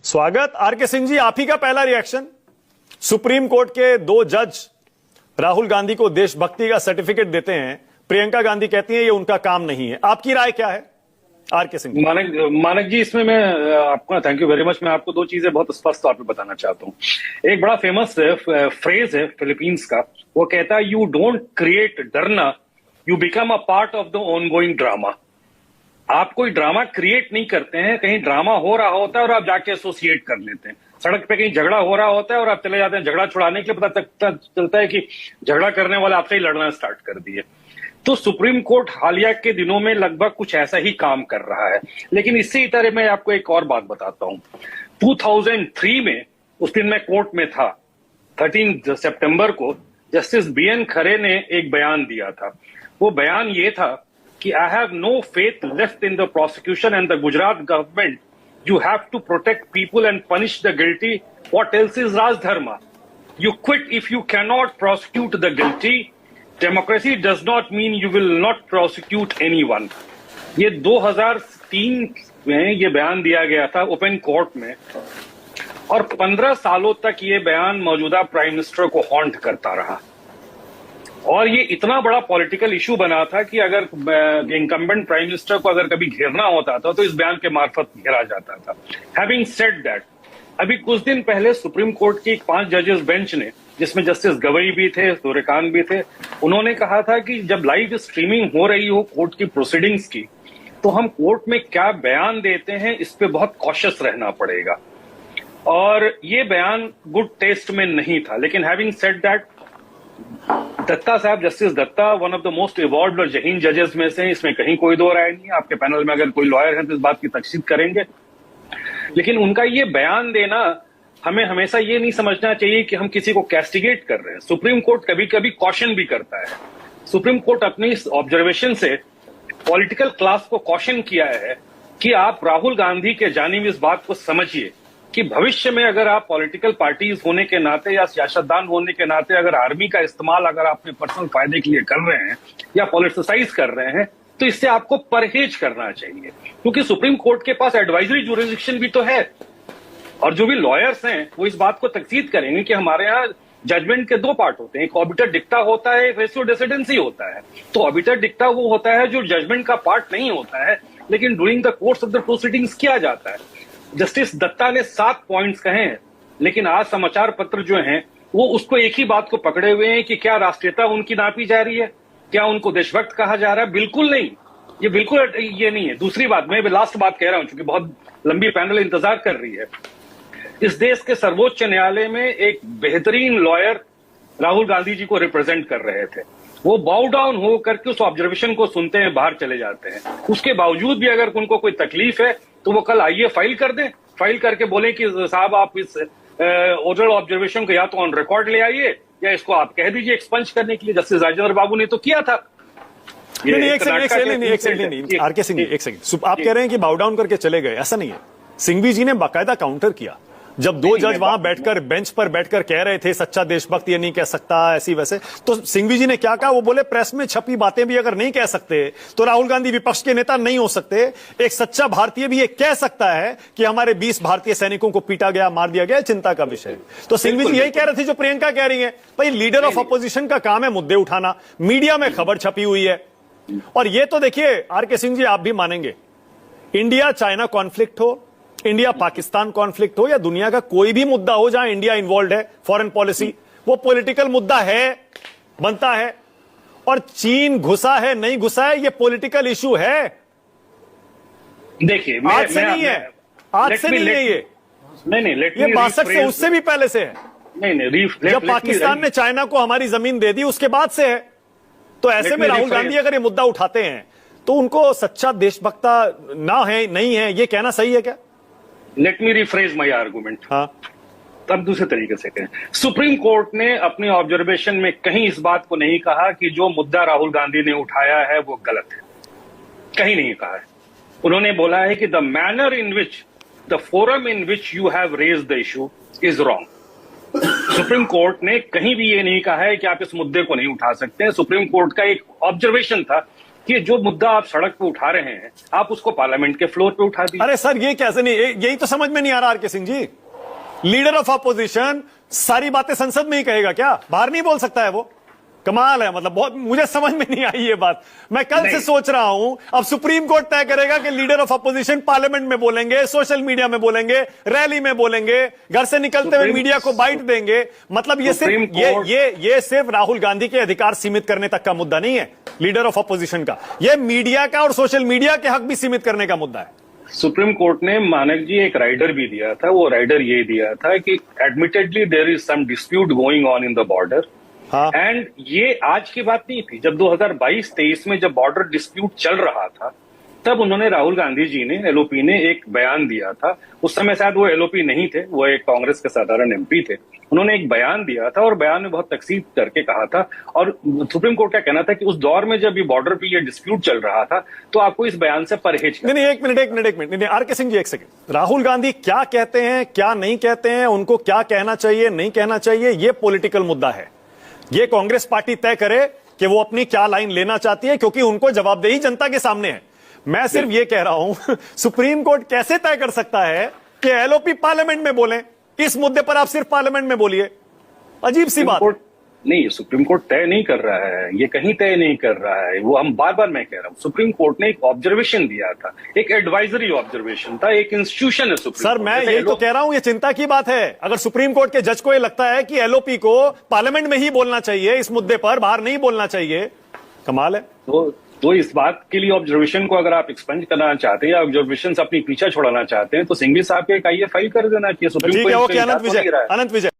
स्वागत। आरके सिंह जी, आप ही का पहला रिएक्शन। सुप्रीम कोर्ट के दो जज राहुल गांधी को देशभक्ति का सर्टिफिकेट देते हैं, प्रियंका गांधी कहती हैं ये उनका काम नहीं है। आपकी राय क्या है आरके सिंह? मानक जी, इसमें मैं आपका थैंक यू वेरी मच। मैं आपको दो चीजें बहुत स्पष्ट तौर पे बताना चाहता हूं। एक बड़ा फेमस फ्रेज है फिलीपींस का, वो कहता है यू डोंट क्रिएट डरना, you become a part of the ongoing drama. आप कोई ड्रामा क्रिएट नहीं करते हैं, कहीं ड्रामा हो रहा होता है और आप जाके एसोसिएट कर लेते हैं। सड़क पे कहीं झगड़ा हो रहा होता है और आप चले जाते हैं झगड़ा छुड़ाने के लिए, पता चलता है कि झगड़ा करने वाला आपसे ही लड़ना स्टार्ट कर दिए। तो सुप्रीम कोर्ट हालिया के दिनों में लगभग कुछ ऐसा ही काम कर रहा है। लेकिन इससे ही तरह मैं आपको एक और बात बताता हूं। 2003 में, उस दिन मैं कोर्ट में था, 13 सितंबर को जस्टिस BN खरे ने एक बयान दिया था। वो बयान ये था कि I have no faith left in the prosecution and the Gujarat government. You have to protect people and punish the guilty. What else is Raj Dharma? You quit if you cannot prosecute the guilty. Democracy does not mean you will not prosecute anyone. ये 2003 में ये बयान दिया गया था open court में, और 15 सालों तक ये बयान मौजूदा प्राइम मिनिस्टर को हॉन्ट करता रहा। और ये इतना बड़ा पॉलिटिकल इशू बना था कि अगर इंकम्बेंट प्राइम मिनिस्टर को अगर कभी घेरना होता था तो इस बयान के मार्फत घेरा जाता था। हैविंग सेड दैट, अभी कुछ दिन पहले सुप्रीम कोर्ट की 5 जजेस बेंच ने, जिसमें जस्टिस गवई भी थे, सूर्यकांत भी थे, उन्होंने कहा था कि जब लाइव स्ट्रीमिंग हो रही हो कोर्ट की प्रोसीडिंग्स की, तो हम कोर्ट में क्या बयान देते हैं इस पे बहुत कॉशियस रहना पड़ेगा। और ये बयान गुड टेस्ट में नहीं था। लेकिन हैविंग सेड दैट, दत्ता साहब, justice Datta one of the most evolved और जहीन जजेस में से, इसमें कहीं कोई दो राय नहीं है। आपके पैनल में अगर कोई लॉयर है तो इस बात की तस्दीक करेंगे। लेकिन उनका ये बयान देना, हमें हमेशा ये नहीं समझना चाहिए कि हम किसी को कैस्टिगेट कर रहे हैं। सुप्रीम कोर्ट कभी कभी कॉशन भी करता है। सुप्रीम कोर्ट अपनी इस ऑब्जर्वेशन से पॉलिटिकल क्लास को कॉशन किया है कि आप राहुल गांधी के जानिब इस बात को समझिए कि भविष्य में अगर आप पॉलिटिकल पार्टीज होने के नाते या सियासतदान होने के नाते अगर आर्मी का इस्तेमाल अगर अपने पर्सनल फायदे के लिए कर रहे हैं या पॉलिटिसाइज कर रहे हैं, तो इससे आपको परहेज करना चाहिए। क्योंकि सुप्रीम कोर्ट के पास एडवाइजरी जुरिसडिक्शन भी तो है, और जो भी लॉयर्स हैं वो इस बात को तकसीद करेंगे कि हमारे यहाँ जजमेंट के 2 पार्ट होते हैं, एक ऑबिटर डिक्टा होता है, एक रेशियो डेसिडेंसी होता है। तो ऑबिटर डिक्टा वो होता है जो जजमेंट का पार्ट नहीं होता है, लेकिन during the course of the proceedings किया जाता है। जस्टिस दत्ता ने 7 पॉइंट्स कहे हैं, लेकिन आज समाचार पत्र जो हैं वो उसको एक ही बात को पकड़े हुए हैं कि क्या राष्ट्रीयता उनकी नापी जा रही है, क्या उनको देशभक्त कहा जा रहा है। बिल्कुल नहीं, ये बिल्कुल ये नहीं है। दूसरी बात, मैं लास्ट बात कह रहा हूं क्योंकि बहुत लंबी पैनल इंतजार कर रही है। इस देश के सर्वोच्च न्यायालय में एक बेहतरीन लॉयर राहुल गांधी जी को रिप्रेजेंट कर रहे थे। वो बाउ डाउन हो करके उस ऑब्जर्वेशन को सुनते हैं, बाहर चले जाते हैं। उसके बावजूद भी अगर उनको कोई तकलीफ है तो वो कल आइए फाइल कर दें, फाइल करके बोले कि साहब आप इस ओरल ऑब्जर्वेशन को या तो ऑन रिकॉर्ड ले आइए या इसको आप कह दीजिए एक्सपंज करने के लिए। जस्टिस राजेंद्र बाबू ने तो किया था। एक सेकंड आरके सिंह, एक सेकंड। आप कह रहे हैं कि बाउ डाउन करके चले गए, ऐसा नहीं है। सिंघवी जी ने बाकायदा काउंटर किया जब 2 जज वहां बैठकर बेंच पर बैठकर कह रहे थे सच्चा देशभक्त ये नहीं कह सकता ऐसी वैसे, तो सिंघवी जी ने क्या कहा? वो बोले प्रेस में छपी बातें भी अगर नहीं कह सकते तो राहुल गांधी विपक्ष के नेता नहीं हो सकते। एक सच्चा भारतीय भी ये कह सकता है कि हमारे 20 भारतीय सैनिकों को पीटा गया, मार दिया गया, चिंता का विषय। तो सिंघवी जी यही कह रहे थे जो प्रियंका कह रही है। भाई, लीडर ऑफ अपोजिशन का काम है मुद्दे उठाना, मीडिया में खबर छपी हुई है। और ये तो देखिए आरके सिंह जी, आप भी मानेंगे, इंडिया चाइना कॉन्फ्लिक्ट हो, इंडिया पाकिस्तान कॉन्फ्लिक्ट हो या दुनिया का कोई भी मुद्दा हो जहां इंडिया इन्वॉल्व है, फॉरेन पॉलिसी, वो पॉलिटिकल मुद्दा है, बनता है। और चीन घुसा है नहीं घुसा है, ये पॉलिटिकल इशू है। देखिए, आज से नहीं है, आज से नहीं है ये नहीं, ये 62 से, उससे भी पहले से है। नहीं, जब पाकिस्तान ने चाइना को हमारी जमीन दे दी उसके बाद से है। तो ऐसे में राहुल गांधी अगर ये मुद्दा उठाते हैं तो उनको सच्चा देशभक्ता ना है, नहीं है, ये कहना सही है क्या? लेट मी रिफ्रेज माई आर्गूमेंट। हाँ, तब दूसरे तरीके से कहें। सुप्रीम कोर्ट ने अपनी ऑब्जर्वेशन में कहीं इस बात को नहीं कहा कि जो मुद्दा राहुल गांधी ने उठाया है वो गलत है, कहीं नहीं कहा है। उन्होंने बोला है कि the manner in which the forum in which you have raised the issue is wrong. Supreme court ने कहीं भी ये नहीं कहा है कि आप इस मुद्दे को नहीं उठा सकते। सुप्रीम कोर्ट का एक ऑब्जर्वेशन था कि जो मुद्दा आप सड़क पे उठा रहे हैं आप उसको पार्लियामेंट के फ्लोर पे उठा दीजिए। अरे सर ये कैसे नहीं, यही तो समझ में नहीं आ रहा RK Singh ji. Leader of opposition सारी बातें संसद में ही कहेगा क्या, बाहर नहीं बोल सकता है वो? कमाल है, मतलब बहुत मुझे समझ में नहीं आई ये बात। मैं कल से सोच रहा हूं अब सुप्रीम कोर्ट तय करेगा कि लीडर ऑफ अपोजिशन पार्लियामेंट में बोलेंगे, सोशल मीडिया में बोलेंगे, रैली में बोलेंगे, घर से निकलते हुए मीडिया को बाइट देंगे। मतलब ये सिर्फ ये सिर्फ राहुल गांधी के अधिकार सीमित करने तक का मुद्दा नहीं है लीडर ऑफ अपोजिशन का, ये मीडिया का और सोशल मीडिया के हक भी सीमित करने का मुद्दा है। सुप्रीम कोर्ट ने मानक जी एक राइडर भी दिया था, वो राइडर ये दिया था कि admittedly there is some dispute going on in the border. हाँ। एंड ये आज की बात नहीं थी, जब 2022-23 में जब बॉर्डर डिस्प्यूट चल रहा था तब उन्होंने, राहुल गांधी जी ने, एलओपी ने एक बयान दिया था। उस समय शायद वो एलओपी नहीं थे, वो एक कांग्रेस के साधारण एमपी थे। उन्होंने एक बयान दिया था और बयान में बहुत तकसीद करके कहा था, और सुप्रीम कोर्ट का कहना था कि उस दौर में जब ये बॉर्डर पे ये डिस्प्यूट चल रहा था तो आपको इस बयान से परहेज करना। नहीं, एक मिनट, नहीं, आरके सिंह जी एक सेकंड। राहुल गांधी क्या कहते हैं, क्या नहीं कहते हैं, उनको क्या कहना चाहिए, नहीं कहना चाहिए, ये पॉलिटिकल मुद्दा है। ये कांग्रेस पार्टी तय करे कि वो अपनी क्या लाइन लेना चाहती है, क्योंकि उनको जवाबदेही जनता के सामने है। मैं सिर्फ ये कह रहा हूं सुप्रीम कोर्ट कैसे तय कर सकता है कि एलओपी पार्लियामेंट में बोलें, इस मुद्दे पर आप सिर्फ पार्लियामेंट में बोलिए? अजीब सी बात। नहीं, सुप्रीम कोर्ट तय नहीं कर रहा है, ये कहीं तय नहीं कर रहा है। वो हम बार बार मैं कह रहा हूं, सुप्रीम कोर्ट ने एक ऑब्जर्वेशन दिया था, एक एडवाइजरी ऑब्जर्वेशन था, एक इंस्टीट्यूशन है सुप्रीम सर, मैं यही तो कह रहा हूं, ये चिंता की बात है। अगर सुप्रीम कोर्ट के जज को ये लगता है कि एलओपी को पार्लियामेंट में ही बोलना चाहिए, इस मुद्दे पर बाहर नहीं बोलना चाहिए, कमाल है। तो इस बात के लिए ऑब्जर्वेशन को अगर आप एक्सपेंड करना चाहते हैं या ऑब्जर्वेशन से अपनी पीछा छोड़ाना चाहते हैं तो सिंघवी साहब के एक आईए फाइल कर देना चाहिए सुप्रीम कोर्ट। अनंत विजय